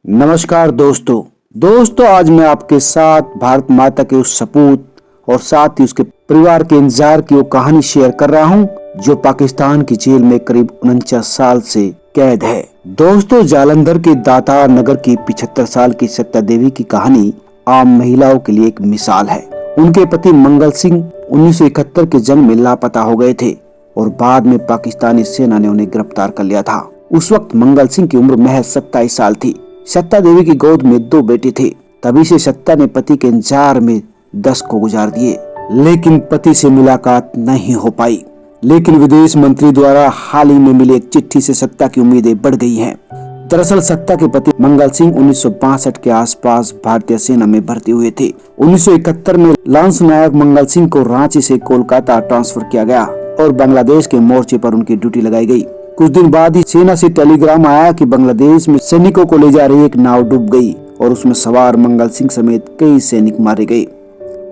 नमस्कार दोस्तों आज मैं आपके साथ भारत माता के उस सपूत और साथ ही उसके परिवार के इंतजार की वो कहानी शेयर कर रहा हूँ जो पाकिस्तान की जेल में करीब 49 साल से कैद है। दोस्तों, जालंधर के दातार नगर की 75 साल की सत्ता देवी की कहानी आम महिलाओं के लिए एक मिसाल है। उनके पति मंगल सिंह 1971 के जंग में लापता हो गए थे और बाद में पाकिस्तानी सेना ने उन्हें गिरफ्तार कर लिया था। उस वक्त मंगल सिंह की उम्र महज 27 साल थी। सत्ता देवी की गोद में 2 बेटे थे। तभी से सत्ता ने पति के इंतजार में 10 को गुजार दिए, लेकिन पति से मुलाकात नहीं हो पाई। लेकिन विदेश मंत्री द्वारा हाल ही में मिली एक चिट्ठी से सत्ता की उम्मीदें बढ़ गई हैं। दरअसल सत्ता के पति मंगल सिंह 1962 के आसपास भारतीय सेना में भर्ती हुए थे। 1971 में लांस नायक मंगल सिंह को रांची से कोलकाता ट्रांसफर किया गया और बांग्लादेश के मोर्चे पर उनकी ड्यूटी लगाई गई। कुछ दिन बाद ही सेना से टेलीग्राम आया कि बांग्लादेश में सैनिकों को ले जा रही एक नाव डूब गई और उसमें सवार मंगल सिंह समेत कई सैनिक मारे गए।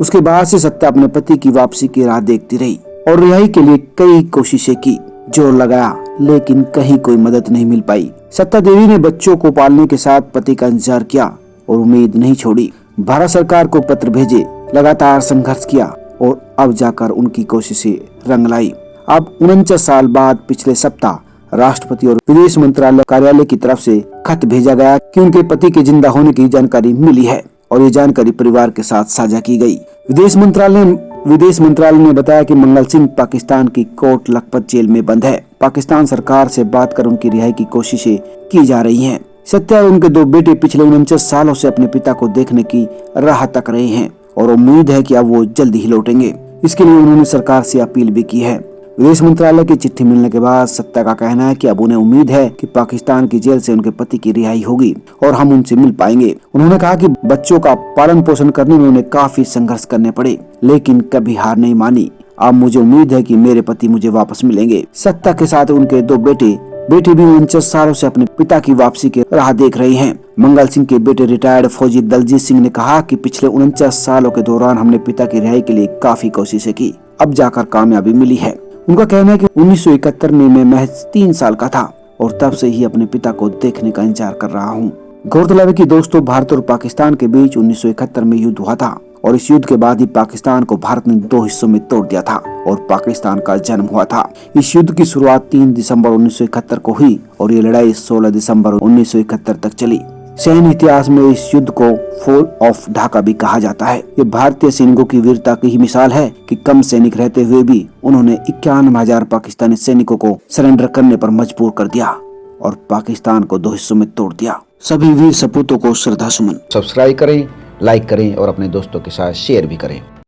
उसके बाद से सत्ता अपने पति की वापसी की राह देखती रही और रिहाई के लिए कई कोशिशें की, जोर लगाया, लेकिन कहीं कोई मदद नहीं मिल पाई। सत्ता देवी ने बच्चों को पालने के साथ पति का इंतजार किया और उम्मीद नहीं छोड़ी। भारत सरकार को पत्र भेजे, लगातार संघर्ष किया और अब जाकर उनकी कोशिशें रंग लाई। अब 49 साल बाद पिछले सप्ताह राष्ट्रपति और विदेश मंत्रालय कार्यालय की तरफ से खत भेजा गया कि उनके पति के जिंदा होने की जानकारी मिली है और ये जानकारी परिवार के साथ साझा की गई। विदेश मंत्रालय ने बताया कि मंगल सिंह पाकिस्तान की कोट लखपत जेल में बंद है। पाकिस्तान सरकार से बात कर उनकी रिहाई की कोशिशें की जा रही हैं। सत्या और उनके 2 बेटे पिछले 49 सालों से अपने पिता को देखने की राह तक रहे हैं और उम्मीद है कि अब वो जल्द ही लौटेंगे। इसके लिए उन्होंने सरकार से अपील भी की है। विदेश मंत्रालय की चिट्ठी मिलने के बाद सत्ता का कहना है कि अब उन्हें उम्मीद है कि पाकिस्तान की जेल से उनके पति की रिहाई होगी और हम उनसे मिल पाएंगे। उन्होंने कहा कि बच्चों का पालन पोषण करने में उन्हें काफी संघर्ष करने पड़े, लेकिन कभी हार नहीं मानी। अब मुझे उम्मीद है कि मेरे पति मुझे वापस मिलेंगे। सत्ता के साथ उनके 2 बेटे भी 49 सालों से अपने पिता की वापसी की राह देख रहे हैं। मंगल सिंह के बेटे रिटायर्ड फौजी दलजीत सिंह ने कहा कि पिछले 49 सालों के दौरान हमने पिता की रिहाई के लिए काफी कोशिशें की, अब जाकर कामयाबी मिली है। उनका कहना है कि 1971 में मैं महज 3 साल का था और तब से ही अपने पिता को देखने का इंतजार कर रहा हूँ। गौरतलब है कि दोस्तों, भारत और पाकिस्तान के बीच 1971 में युद्ध हुआ था और इस युद्ध के बाद ही पाकिस्तान को भारत ने 2 हिस्सों में तोड़ दिया था और पाकिस्तान का जन्म हुआ था। इस युद्ध की शुरुआत 3 दिसंबर 1971 को हुई और ये लड़ाई 16 दिसंबर 1971 तक चली। सैन्य इतिहास में इस युद्ध को फॉल ऑफ ढाका भी कहा जाता है। ये भारतीय सैनिकों की वीरता की ही मिसाल है कि कम सैनिक रहते हुए भी उन्होंने 91,000 पाकिस्तानी सैनिकों को सरेंडर करने पर मजबूर कर दिया और पाकिस्तान को 2 हिस्सों में तोड़ दिया। सभी वीर सपूतों को श्रद्धा सुमन। सब्सक्राइब करें, लाइक करें और अपने दोस्तों के साथ शेयर भी करें।